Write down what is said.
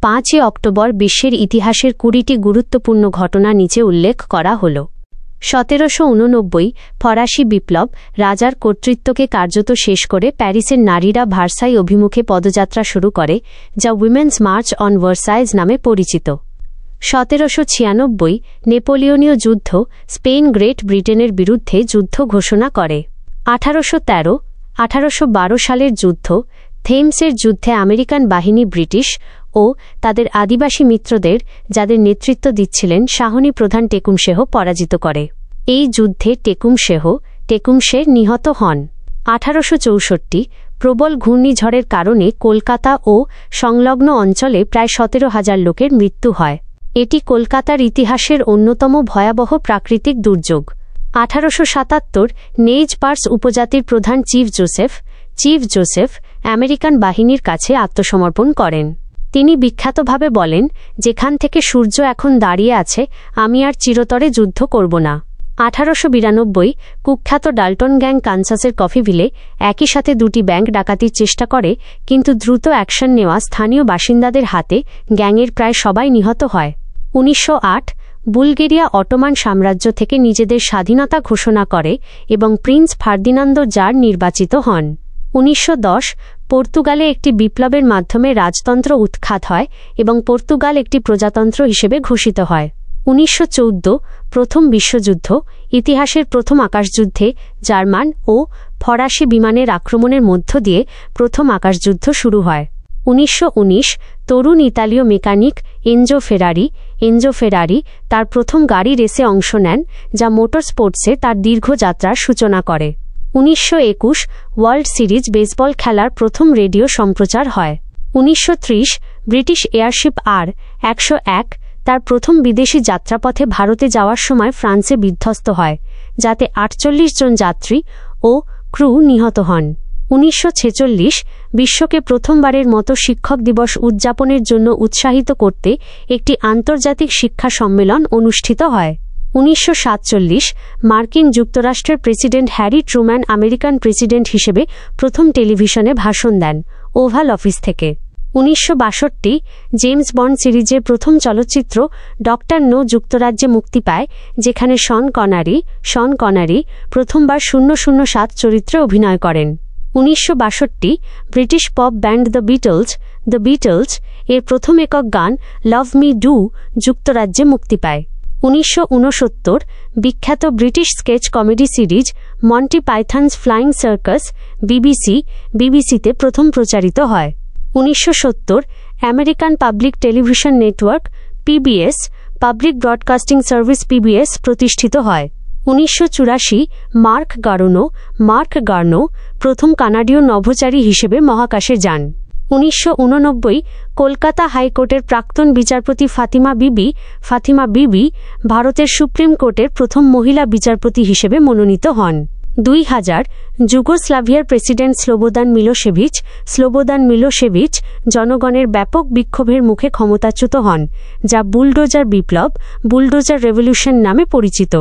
5 October বিশ্বের ইতিহাসের 20টি গুরুত্বপূর্ণ ঘটনা নিচে উল্লেখ করা হল। 1789 ফরাসি বিপ্লব রাজার কর্তৃত্বকে কার্যত শেষ করে প্যারিসের নারীরা ভার্সাই অভিমুখে পদযাত্রা শুরু করে, যা উইমেন্স মার্চ অন ভার্সাইজ নামে পরিচিত। 1796 নেপোলিয়নীয় যুদ্ধ স্পেন গ্রেট ব্রিটেনের বিরুদ্ধে যুদ্ধ ঘোষণা করে। 1812 সালের যুদ্ধ থেমসের যুদ্ধে আমেরিকান বাহিনী ব্রিটিশ ও তাদের আদিবাসী মিত্রদের, যাদের নেতৃত্ব দিচ্ছিলেন শাহনী প্রধান টেকুমশেহ, পরাজিত করে। এই যুদ্ধে টেকুমশে নিহত হন। 1864 প্রবল ঘূর্ণিঝড়ের কারণে কলকাতা ও সংলগ্ন অঞ্চলে প্রায় 17,000 লোকের মৃত্যু হয়। এটি কলকাতার ইতিহাসের অন্যতম ভয়াবহ প্রাকৃতিক দুর্যোগ। 1877 নেজ পার্স উপজাতির প্রধান চিফ জোসেফ আমেরিকান বাহিনীর কাছে আত্মসমর্পণ করেন। তিনি বিখ্যাতভাবে বলেন, যেখান থেকে সূর্য এখন দাঁড়িয়ে আছে, আমি আর চিরতরে যুদ্ধ করব না। 1892 কুখ্যাত ডাল্টন গ্যাং কানসাসের কফিভিলে একই সাথে 2টি ব্যাংক ডাকাতির চেষ্টা করে, কিন্তু দ্রুত অ্যাকশন নেওয়া স্থানীয় বাসিন্দাদের হাতে গ্যাংয়ের প্রায় সবাই নিহত হয়। 1908 বুলগেরিয়া অটোমান সাম্রাজ্য থেকে নিজেদের স্বাধীনতা ঘোষণা করে এবং প্রিন্স ফার্দিনান্দো জার নির্বাচিত হন। 1910 পর্তুগালে একটি বিপ্লবের মাধ্যমে রাজতন্ত্র উৎখাত হয় এবং পর্তুগাল একটি প্রজাতন্ত্র হিসেবে ঘোষিত হয়। 1914 প্রথম বিশ্বযুদ্ধ ইতিহাসের প্রথম আকাশযুদ্ধে জার্মান ও ফরাসি বিমানের আক্রমণের মধ্য দিয়ে প্রথম আকাশযুদ্ধ শুরু হয়। 1919 তরুণ ইতালীয় মেকানিক এনজো ফেরারি তার প্রথম গাড়ি রেসে অংশ নেন, যা মোটর স্পোর্টসে তার দীর্ঘ যাত্রার সূচনা করে। 1921 ওয়ার্ল্ড সিরিজ বেসবল খেলার প্রথম রেডিও সম্প্রচার হয়। 1930 ব্রিটিশ এয়ারশিপ R-101 তার প্রথম বিদেশি যাত্রাপথে ভারতে যাওয়ার সময় ফ্রান্সে বিধ্বস্ত হয়, যাতে 48 জন যাত্রী ও ক্রু নিহত হন। 1946 বিশ্বকে প্রথমবারের মতো শিক্ষক দিবস উদযাপনের জন্য উৎসাহিত করতে একটি আন্তর্জাতিক শিক্ষা সম্মেলন অনুষ্ঠিত হয়। 1947 মার্কিন যুক্তরাষ্ট্রের president Harry Truman American president হিসেবে প্রথম টেলিভিশনে ভাষণ দেন, ওভাল অফিস থেকে। 1962 জেমস বন্ড সিরিজের প্রথম চলচ্চিত্র ডক্টর নো যুক্তরাজ্যে মুক্তি পায়, যেখানে শন কনারি প্রথমবার 007 চরিত্রে অভিনয় করেন। 1962 British pop band the Beatles এর প্রথম একক গান লাভ মি ডু যুক্তরাজ্যে মুক্তি পায়। 1969 বিখ্যাত British sketch comedy series Monty Python's Flying Circus বিবিসিতে প্রথম প্রচারিত হয়। 1970 American public television network PBS public broadcasting service PBS প্রতিষ্ঠিত হয়। 1984 মার্ক গার্নো প্রথম কানাডীয় নভোচারী হিসেবে মহাকাশে যান। 1989 কলকাতা হাইকোর্টের প্রাক্তন বিচারপতি ফাতিমা বিবি ভারতের সুপ্রিম কোর্টের প্রথম মহিলা বিচারপতি হিসেবে মনোনীত হন। 2000 যুগোস্লাভিয়ার প্রেসিডেন্ট স্লোবোদান মিলোসেভিচ জনগণের ব্যাপক বিক্ষোভের মুখে ক্ষমতাচ্যুত হন, যা বুলডোজার রেভলিউশন নামে পরিচিত।